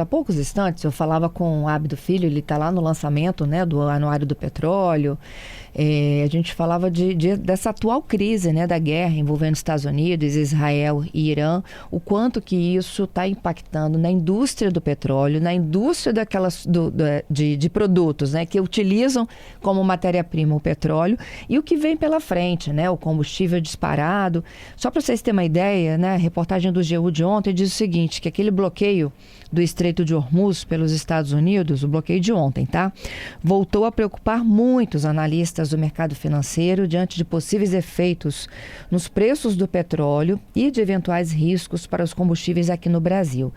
Há poucos instantes eu falava com o Abdo Filho, ele está lá no lançamento, né, do Anuário do Petróleo. A gente falava dessa atual crise, né, da guerra envolvendo Estados Unidos, Israel e Irã, o quanto que isso está impactando na indústria do petróleo, na indústria de produtos, né, que utilizam como matéria-prima o petróleo, e o que vem pela frente, né, o combustível disparado. Só para vocês terem uma ideia, né, a reportagem do G1 de ontem diz o seguinte, que aquele bloqueio do Estreito de Hormuz pelos Estados Unidos, o bloqueio de ontem, tá? Voltou a preocupar muitos analistas do mercado financeiro diante de possíveis efeitos nos preços do petróleo e de eventuais riscos para os combustíveis aqui no Brasil.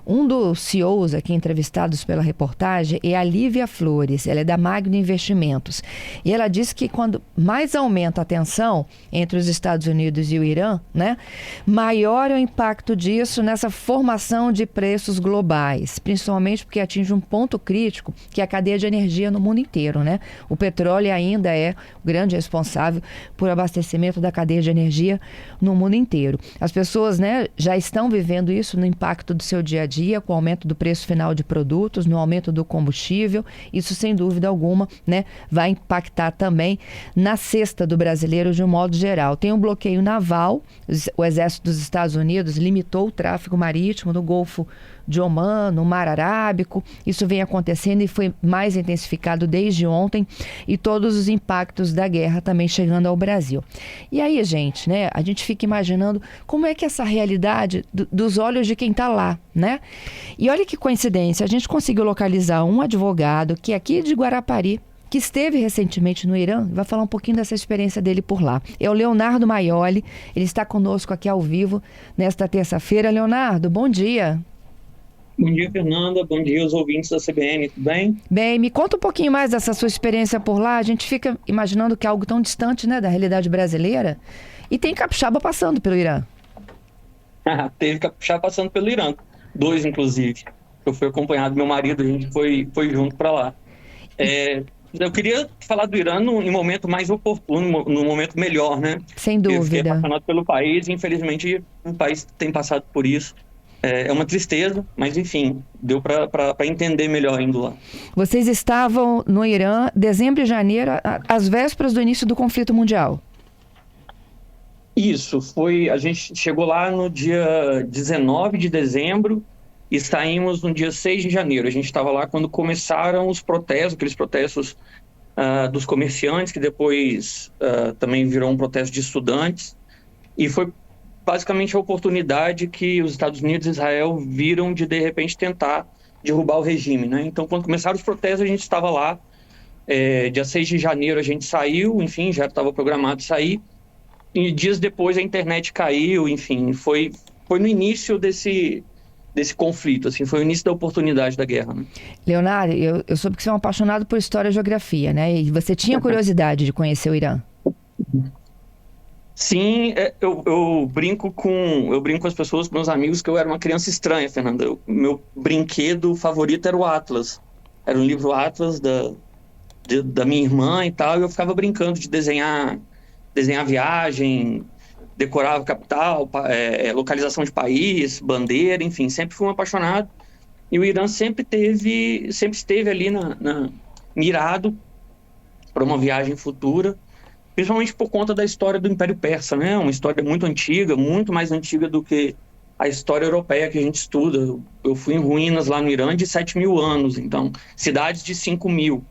Um dos CEOs aqui entrevistados pela reportagem é a Lívia Flores, ela é da Magno Investimentos. E ela diz que quando mais aumenta a tensão entre os Estados Unidos e o Irã, né, maior é o impacto disso nessa formação de preços globais, principalmente porque atinge um ponto crítico, que é a cadeia de energia no mundo inteiro, né? O petróleo ainda é o grande responsável por abastecimento da cadeia de energia no mundo inteiro. As pessoas, né, já estão vivendo isso no impacto do seu dia a dia, com o aumento do preço final de produtos, no aumento do combustível. Isso, sem dúvida alguma, né, vai impactar também na cesta do brasileiro de um modo geral. Tem um bloqueio naval, o Exército dos Estados Unidos limitou o tráfego marítimo no Golfo de Omã, no Mar Arábico. Isso vem acontecendo e foi mais intensificado desde ontem, e todos os impactos da guerra também chegando ao Brasil. E aí, gente, né, a gente fica imaginando como é que essa realidade dos olhos de quem está lá, né? E olha que coincidência, a gente conseguiu localizar um advogado que é aqui de Guarapari, que esteve recentemente no Irã, vai falar um pouquinho dessa experiência dele por lá. É o Leonardo Maioli, ele está conosco aqui ao vivo nesta terça-feira. Leonardo, bom dia. Bom dia, Fernanda. Bom dia aos ouvintes da CBN, tudo bem? Bem, me conta um pouquinho mais dessa sua experiência por lá. A gente fica imaginando que é algo tão distante, né, da realidade brasileira. E tem capixaba passando pelo Irã. Teve capixaba passando pelo Irã. 2, inclusive. Eu fui acompanhado, meu marido, a gente foi junto para lá. Eu queria falar do Irã em momento mais oportuno, no momento melhor, né? Sem dúvida. Eu fiquei apaixonado pelo país e, infelizmente, o país tem passado por isso. É uma tristeza, mas enfim, deu para entender melhor indo lá. Vocês estavam no Irã, dezembro e janeiro, às vésperas do início do conflito mundial. Isso, a gente chegou lá no dia 19 de dezembro e saímos no dia 6 de janeiro. A gente estava lá quando começaram os protestos, aqueles protestos dos comerciantes, que depois também virou um protesto de estudantes. E foi basicamente a oportunidade que os Estados Unidos e Israel viram de repente, tentar derrubar o regime, né? Então, quando começaram os protestos, a gente estava lá. Dia 6 de janeiro a gente saiu, enfim, já estava programado sair. E dias depois a internet caiu, enfim, foi no início desse conflito, assim, foi o início da oportunidade da guerra, né? Leonardo, eu soube que você é um apaixonado por história e geografia, né? E você tinha curiosidade de conhecer o Irã? Sim, eu brinco com as pessoas, com meus amigos, que eu era uma criança estranha, Fernanda. Meu brinquedo favorito era o Atlas. Era um livro Atlas da minha irmã e tal, e eu ficava brincando de desenhar viagem, decorar a capital, localização de país, bandeira, enfim, sempre fui um apaixonado. E o Irã sempre esteve ali mirado para uma viagem futura, principalmente por conta da história do Império Persa, né? Uma história muito antiga, muito mais antiga do que a história europeia que a gente estuda. Eu fui em ruínas lá no Irã de 7.000 anos, então, cidades de 5.000.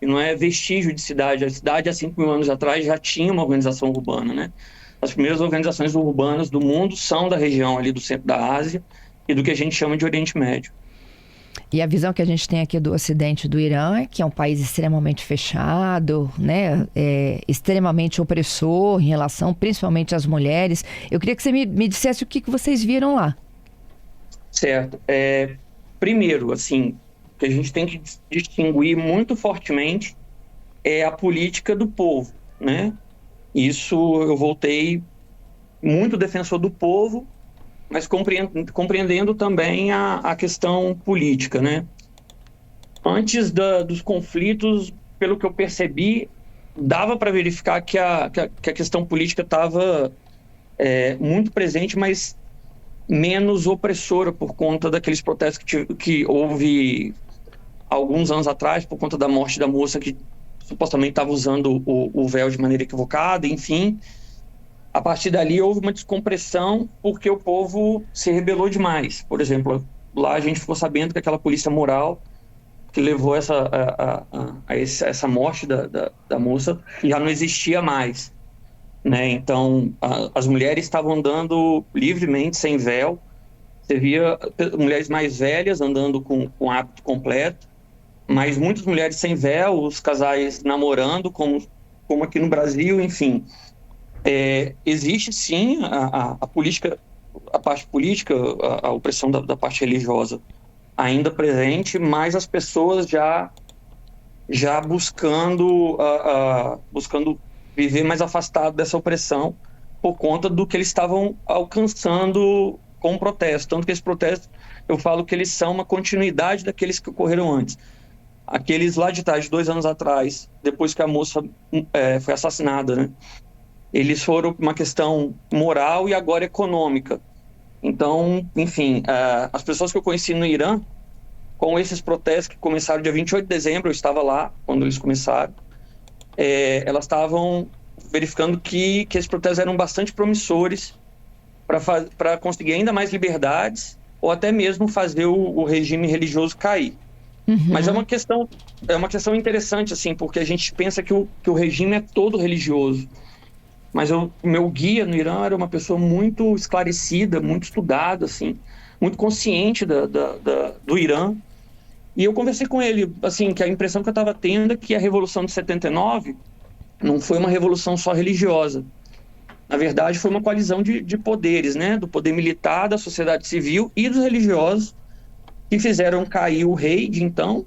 E não é vestígio de cidade. A cidade, há 5.000 anos atrás, já tinha uma organização urbana, né? As primeiras organizações urbanas do mundo são da região ali do centro da Ásia e do que a gente chama de Oriente Médio. E a visão que a gente tem aqui do Ocidente do Irã é que é um país extremamente fechado, né? Extremamente opressor em relação principalmente às mulheres. Eu queria que você me dissesse o que vocês viram lá. Certo. Primeiro, assim, o que a gente tem que distinguir muito fortemente é a política do povo, né? Isso eu voltei muito defensor do povo, mas compreendendo também a questão política, né? Antes dos conflitos, pelo que eu percebi, dava para verificar que a questão política estava muito presente, mas menos opressora por conta daqueles protestos que houve alguns anos atrás, por conta da morte da moça que supostamente estava usando o véu de maneira equivocada, enfim. A partir dali houve uma descompressão porque o povo se rebelou demais. Por exemplo, lá a gente ficou sabendo que aquela polícia moral que levou essa morte da moça já não existia mais, né? Então, as mulheres estavam andando livremente, sem véu. Você via mulheres mais velhas andando com hábito completo, mas muitas mulheres sem véu, os casais namorando, como aqui no Brasil, enfim. Existe sim a política, a parte política, a opressão da parte religiosa ainda presente, mas as pessoas já buscando viver mais afastado dessa opressão por conta do que eles estavam alcançando com o protesto. Tanto que esses protestos, eu falo que eles são uma continuidade daqueles que ocorreram antes. Aqueles lá de trás, 2 anos atrás, depois que a moça foi assassinada, né? Eles foram uma questão moral e agora econômica. Então, enfim, as pessoas que eu conheci no Irã, com esses protestos que começaram dia 28 de dezembro, eu estava lá quando eles começaram, elas estavam verificando que esses protestos eram bastante promissores para conseguir ainda mais liberdades ou até mesmo fazer o regime religioso cair. Uhum. Mas é uma questão interessante, assim, porque a gente pensa que o regime é todo religioso. Mas o meu guia no Irã era uma pessoa muito esclarecida, muito estudada, assim, muito consciente do Irã. E eu conversei com ele, assim, que a impressão que eu estava tendo é que a Revolução de 79 não foi uma revolução só religiosa. Na verdade, foi uma coalizão de poderes, né? Do poder militar, da sociedade civil e dos religiosos, que fizeram cair o rei de então,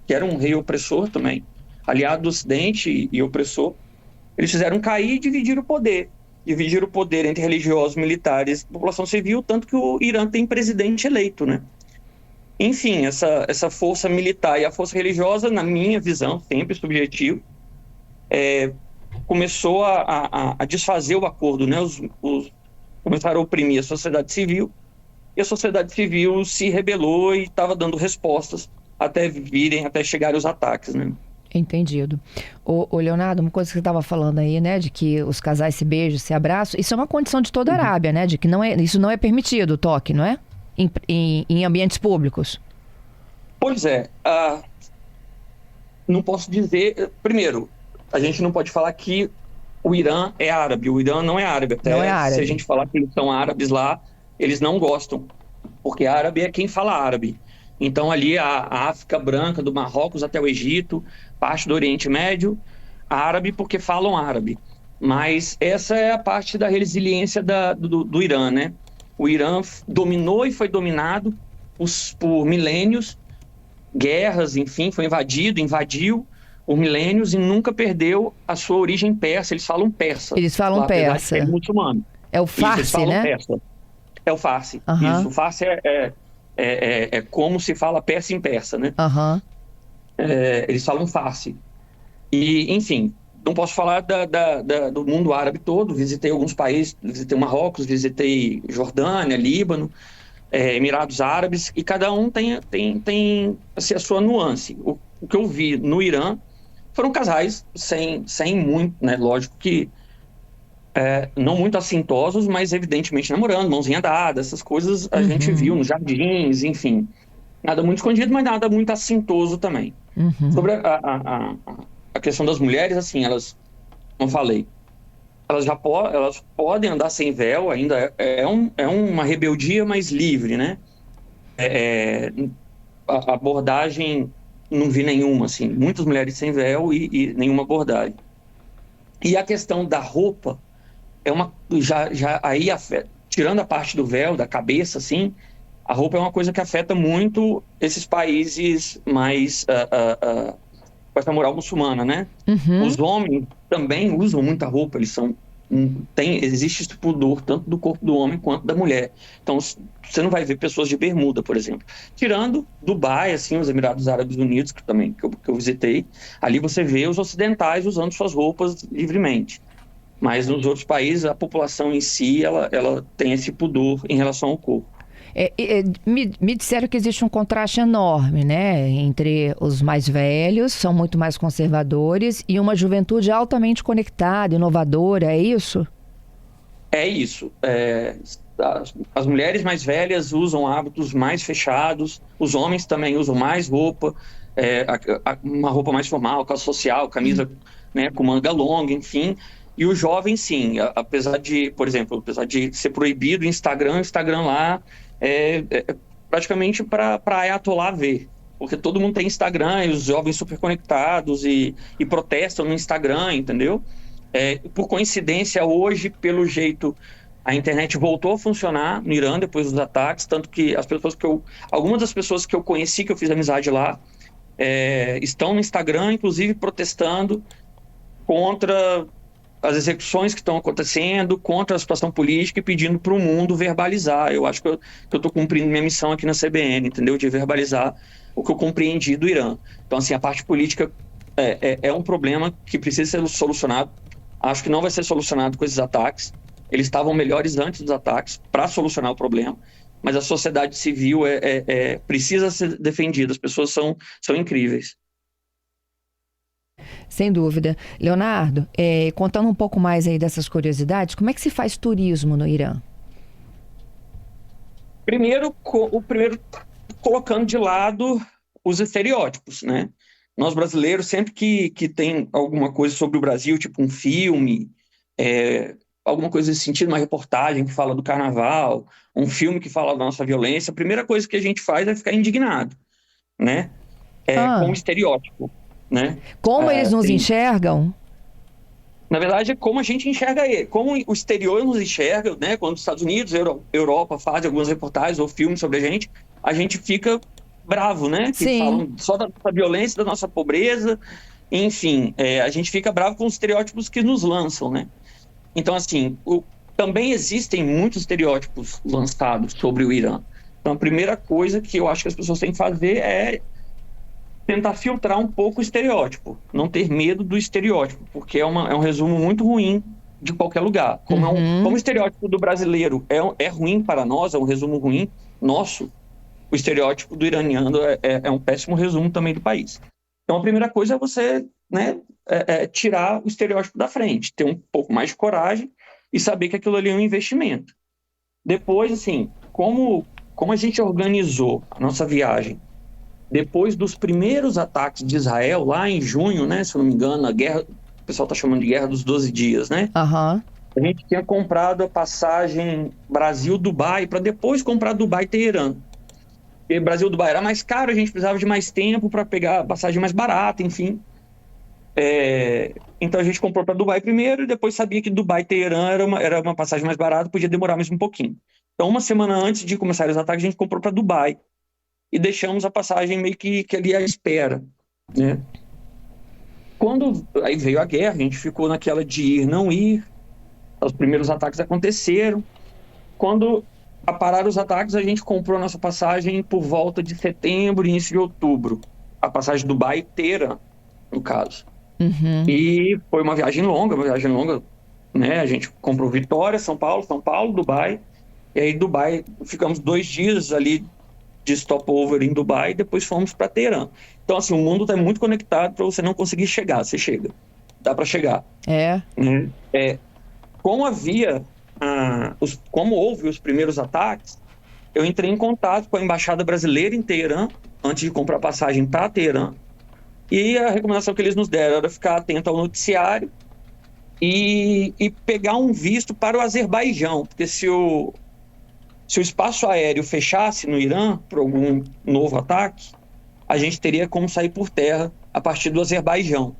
que era um rei opressor também, aliado do Ocidente e opressor. Eles fizeram cair e dividir o poder. Dividir o poder entre religiosos, militares e população civil, tanto que o Irã tem presidente eleito, né? Enfim, essa força militar e a força religiosa, na minha visão, sempre subjetivo, começou a desfazer o acordo, né? Começaram a oprimir a sociedade civil, e a sociedade civil se rebelou e estava dando respostas até chegarem os ataques, né? Entendido. Ô Leonardo, uma coisa que você estava falando aí, né, de que os casais se beijam, se abraçam, isso é uma condição de toda a Arábia, né, de que isso não é permitido, o toque, não é? Em ambientes públicos. Pois é. Não posso dizer... Primeiro, a gente não pode falar que o Irã é árabe. O Irã não é árabe. Até não é árabe. Se a gente falar que eles são árabes lá, eles não gostam, porque árabe é quem fala árabe. Então, ali a África branca, do Marrocos até o Egito, parte do Oriente Médio, árabe porque falam árabe. Mas essa é a parte da resiliência do Irã, né? O Irã dominou e foi dominado por milênios, guerras, enfim, foi invadiu por milênios e nunca perdeu a sua origem persa. Eles falam persa. Eles falam persa. É muçulmano. É o farsi, né? Persa. É o farsi. Uhum. Isso, o farsi é como se fala persa em persa, né? Uhum. Eles falam farsi. E, enfim, não posso falar do mundo árabe todo. Visitei alguns países, visitei Marrocos, visitei Jordânia, Líbano, Emirados Árabes, e cada um tem assim, a sua nuance. O que eu vi no Irã foram casais sem muito, né? Lógico que não muito assintosos, mas evidentemente namorando, mãozinha dada, essas coisas a gente viu nos jardins, enfim. Nada muito escondido, mas nada muito assintoso também. Uhum. Sobre a questão das mulheres, assim, elas, como eu falei, elas podem andar sem véu, ainda é uma rebeldia mais livre, né? A abordagem, não vi nenhuma, assim, muitas mulheres sem véu e nenhuma abordagem. E a questão da roupa, aí afeta, tirando a parte do véu, da cabeça, assim, a roupa é uma coisa que afeta muito esses países mais com essa moral muçulmana, né? Uhum. Os homens também usam muita roupa, existe esse pudor tanto do corpo do homem quanto da mulher. Então, você não vai ver pessoas de bermuda, por exemplo. Tirando Dubai, assim, os Emirados Árabes Unidos, que eu visitei, ali você vê os ocidentais usando suas roupas livremente. Mas nos outros países, a população em si, ela tem esse pudor em relação ao corpo. Me disseram que existe um contraste enorme, né, entre os mais velhos, são muito mais conservadores, e uma juventude altamente conectada, inovadora, é isso? É isso. As mulheres mais velhas usam hábitos mais fechados, os homens também usam mais roupa, uma roupa mais formal, calça social, camisa, né, com manga longa, enfim. E os jovens, sim, apesar de, por exemplo, apesar de ser proibido o Instagram lá praticamente para ayatollah ver. Porque todo mundo tem Instagram e os jovens super conectados e protestam no Instagram, entendeu? Por coincidência, hoje, pelo jeito, a internet voltou a funcionar no Irã depois dos ataques, tanto que algumas das pessoas que eu conheci, que eu fiz amizade lá, estão no Instagram, inclusive protestando contra as execuções que estão acontecendo, contra a situação política e pedindo para o mundo verbalizar. Eu acho que eu estou cumprindo minha missão aqui na CBN, entendeu? De verbalizar o que eu compreendi do Irã. Então, assim, a parte política é um problema que precisa ser solucionado. Acho que não vai ser solucionado com esses ataques. Eles estavam melhores antes dos ataques para solucionar o problema, mas a sociedade civil precisa ser defendida. As pessoas são incríveis. Sem dúvida. Leonardo, contando um pouco mais aí dessas curiosidades, como é que se faz turismo no Irã? Primeiro, colocando de lado os estereótipos, né? Nós brasileiros, sempre que tem alguma coisa sobre o Brasil, tipo um filme, alguma coisa nesse sentido, uma reportagem que fala do carnaval, um filme que fala da nossa violência, a primeira coisa que a gente faz é ficar indignado, né? Com o estereótipo, né? Como eles nos enxergam? Na verdade, é como a gente enxerga ele, como o exterior nos enxerga, né? Quando os Estados Unidos, Europa fazem algumas reportagens ou filmes sobre a gente fica bravo, né? Que falam só da nossa violência, da nossa pobreza, enfim, a gente fica bravo com os estereótipos que nos lançam, né? Então, assim, também existem muitos estereótipos lançados sobre o Irã. Então, a primeira coisa que eu acho que as pessoas têm que fazer é tentar filtrar um pouco o estereótipo, não ter medo do estereótipo, porque é um resumo muito ruim de qualquer lugar. Como o estereótipo do brasileiro é ruim para nós, é um resumo ruim nosso, o estereótipo do iraniano é um péssimo resumo também do país. Então, a primeira coisa é você, né, tirar o estereótipo da frente, ter um pouco mais de coragem e saber que aquilo ali é um investimento. Depois, assim, como a gente organizou a nossa viagem depois dos primeiros ataques de Israel, lá em junho, né, se eu não me engano, o pessoal está chamando de Guerra dos 12 Dias, né? Uhum. A gente tinha comprado a passagem Brasil-Dubai para depois comprar Dubai-Teherã. Porque Brasil-Dubai era mais caro, a gente precisava de mais tempo para pegar a passagem mais barata, enfim. Então a gente comprou para Dubai primeiro e depois sabia que Dubai-Teherã era uma passagem mais barata, podia demorar mais um pouquinho. Então, uma semana antes de começar os ataques, a gente comprou para Dubai e deixamos a passagem meio que ali à espera, né? Quando aí veio a guerra, a gente ficou naquela de ir, não ir. Os primeiros ataques aconteceram. Quando pararam os ataques, a gente comprou a nossa passagem por volta de setembro, início de outubro. A passagem Dubai inteira, no caso. Uhum. E foi uma viagem longa, né? A gente comprou Vitória, São Paulo, Dubai. E aí Dubai, ficamos 2 dias ali de stopover em Dubai e depois fomos para Teherã. Então, assim, o mundo está muito conectado para você não conseguir chegar. Você chega. Dá para chegar. Como houve os primeiros ataques, eu entrei em contato com a Embaixada Brasileira em Teherã, antes de comprar passagem para Teherã, e a recomendação que eles nos deram era ficar atento ao noticiário e pegar um visto para o Azerbaijão, porque se o espaço aéreo fechasse no Irã por algum novo ataque, a gente teria como sair por terra a partir do Azerbaijão.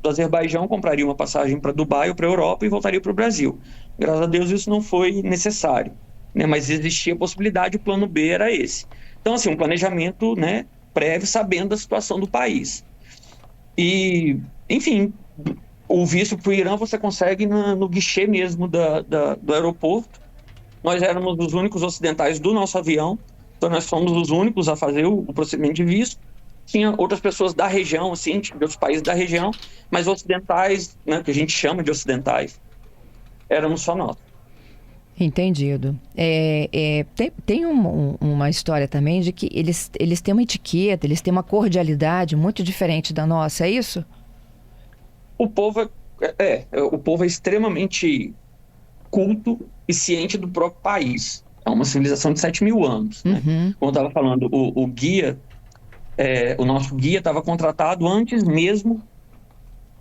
Do Azerbaijão, compraria uma passagem para Dubai ou para a Europa e voltaria para o Brasil. Graças a Deus isso não foi necessário, né? Mas existia a possibilidade, o plano B era esse. Então, assim, um planejamento, né, prévio, sabendo da situação do país. E, enfim, o visto para o Irã você consegue no guichê mesmo do aeroporto. Nós éramos os únicos ocidentais do nosso avião, então nós fomos os únicos a fazer o procedimento de visto. Tinha outras pessoas da região, assim, de outros países da região, mas ocidentais, né, que a gente chama de ocidentais, éramos só nós. Entendido. Tem uma história também de que eles têm uma etiqueta, eles têm uma cordialidade muito diferente da nossa, é isso? O povo o povo é extremamente culto e ciente do próprio país. É uma civilização de 7.000 anos, né? Uhum. Como eu estava falando, o guia, o nosso guia estava contratado antes mesmo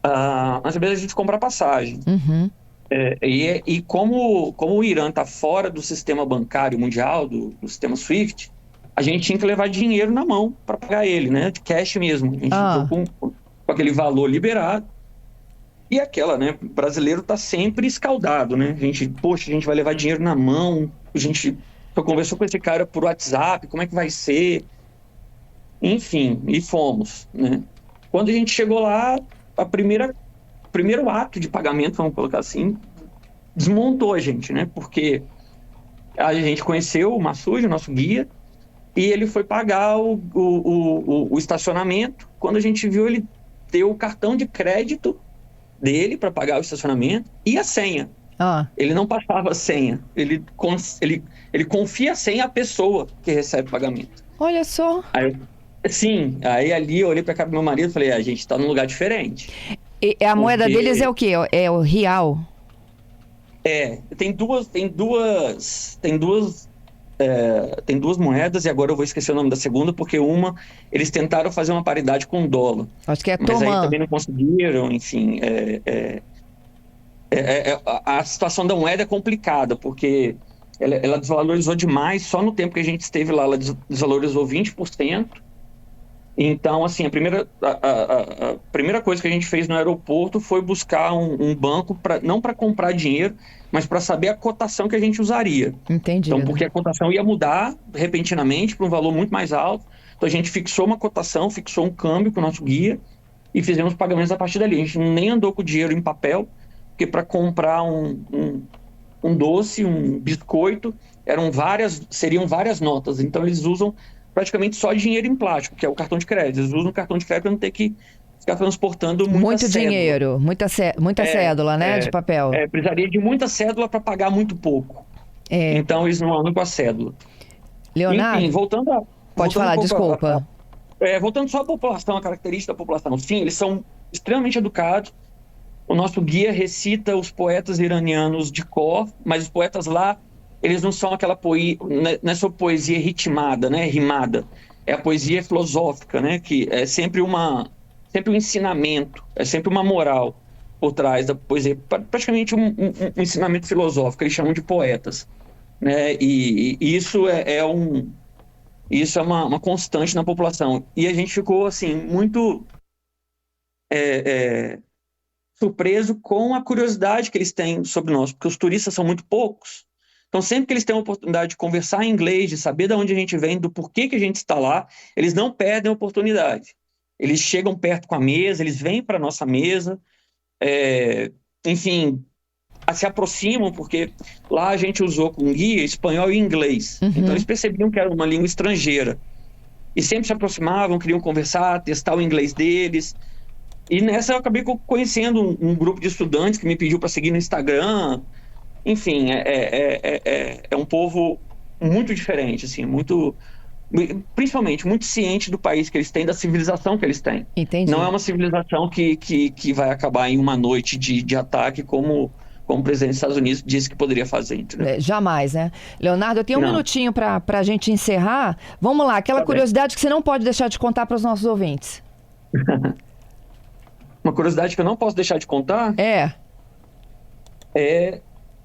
da gente comprar passagem. Uhum. E como o Irã está fora do sistema bancário mundial, do sistema SWIFT, a gente tinha que levar dinheiro na mão para pagar ele, né? De cash mesmo. A gente entrou com aquele valor liberado. E aquela, né? O brasileiro está sempre escaldado, né? A gente vai levar dinheiro na mão. A gente conversou com esse cara por WhatsApp, como é que vai ser? Enfim, e fomos, né? Quando a gente chegou lá, primeiro ato de pagamento, vamos colocar assim, desmontou a gente, né? Porque a gente conheceu o Massude, o nosso guia, e ele foi pagar o estacionamento. Quando a gente viu, ele deu o cartão de crédito dele para pagar o estacionamento e a senha. Ele não passava a senha. Ele confia a senha à pessoa que recebe o pagamento. Olha só. Aí ali eu olhei para a cara do meu marido e falei, a gente está num lugar diferente. E a moeda deles é o quê? É o real? Tem duas moedas, e agora eu vou esquecer o nome da segunda, porque eles tentaram fazer uma paridade com o dólar. Acho que é mas aí também não conseguiram, enfim. A situação da moeda é complicada, porque ela desvalorizou demais. Só no tempo que a gente esteve lá, ela desvalorizou 20%. Então, assim, a primeira coisa que a gente fez no aeroporto foi buscar um banco, não para comprar dinheiro, mas para saber a cotação que a gente usaria. Entendi. Então, porque a cotação ia mudar repentinamente para um valor muito mais alto. Então, a gente fixou uma cotação, fixou um câmbio com o nosso guia e fizemos pagamentos a partir dali. A gente nem andou com dinheiro em papel, porque para comprar um doce, um biscoito, seriam várias notas. Então, eles usam praticamente só dinheiro em plástico, que é o cartão de crédito. Eles usam o cartão de crédito para não ter que ficar transportando muito dinheiro, muita cédula, né, de papel. Precisaria de muita cédula para pagar muito pouco. Então, eles não andam com a cédula. Leonardo, enfim, pode falar, desculpa. Voltando só à população, a característica da população. Sim, eles são extremamente educados. O nosso guia recita os poetas iranianos de cor, mas os poetas lá, eles não são aquela poesia, não é só poesia ritmada, né, rimada. É a poesia filosófica, né, que é sempre um ensinamento, é sempre uma moral por trás da poesia, praticamente um ensinamento filosófico, eles chamam de poetas, né, e isso isso é uma constante na população. E a gente ficou, assim, muito surpreso com a curiosidade que eles têm sobre nós, porque os turistas são muito poucos. Então, sempre que eles têm a oportunidade de conversar em inglês, de saber de onde a gente vem, do porquê que a gente está lá, eles não perdem a oportunidade. Eles chegam perto com a mesa, eles vêm para a nossa mesa, enfim, se aproximam, porque lá a gente usou com guia espanhol e inglês. Uhum. Então, eles percebiam que era uma língua estrangeira. E sempre se aproximavam, queriam conversar, testar o inglês deles. E nessa eu acabei conhecendo um grupo de estudantes que me pediu para seguir no Instagram. Enfim, é um povo muito diferente, assim, principalmente muito ciente do país que eles têm, da civilização que eles têm. Entendi. Não é uma civilização que vai acabar em uma noite de ataque, como o presidente dos Estados Unidos disse que poderia fazer. Entendeu? Jamais, né? Leonardo, eu tenho um minutinho para a gente encerrar. Vamos lá, aquela curiosidade que você não pode deixar de contar para os nossos ouvintes. Uma curiosidade que eu não posso deixar de contar?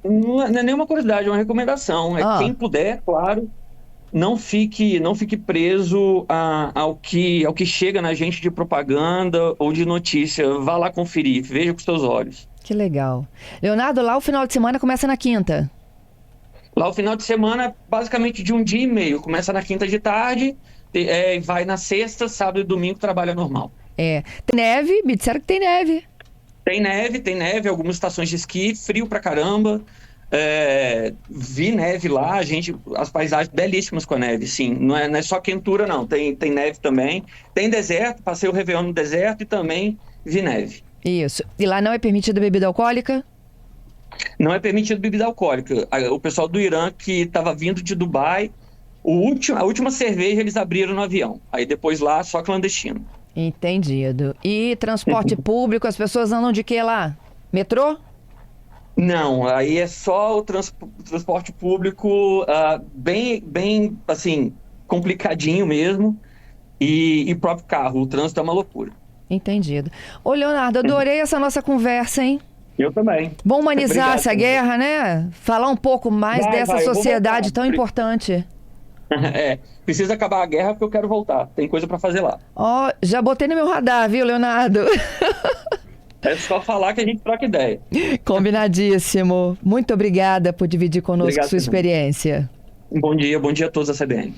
Não é nenhuma curiosidade, é uma recomendação. Quem puder, claro, não fique preso ao que chega na gente de propaganda ou de notícia. Vá lá conferir, veja com seus olhos. Que legal. Leonardo, lá o final de semana começa na quinta? Lá o final de semana é basicamente de um dia e meio. Começa na quinta de tarde, vai na sexta, sábado e domingo trabalha normal. Tem neve? Me disseram que tem neve. Tem neve, algumas estações de esqui, frio pra caramba. Vi neve lá, as paisagens belíssimas com a neve, sim. Não é só quentura, não. Tem neve também. Tem deserto, passei o Réveillon no deserto e também vi neve. Isso. E lá não é permitida bebida alcoólica? Não é permitido bebida alcoólica. O pessoal do Irã que estava vindo de Dubai, a última cerveja eles abriram no avião. Aí depois lá, só clandestino. Entendido. E transporte público, as pessoas andam de quê lá? Metrô? Não, aí é só o transporte público bem, assim, complicadinho mesmo. E próprio carro. O trânsito é uma loucura. Entendido. Ô, Leonardo, adorei essa nossa conversa, hein? Eu também. Bom humanizar Obrigado, essa também. guerra, né? Falar um pouco mais dessa eu vou sociedade voltar. tão importante. Precisa acabar a guerra porque eu quero voltar. Tem coisa para fazer lá. Ó, já botei no meu radar, viu, Leonardo? É só falar que a gente troca ideia. Combinadíssimo. Muito obrigada por dividir conosco Obrigado, sua Fernando. experiência. Bom dia a todos da CBN.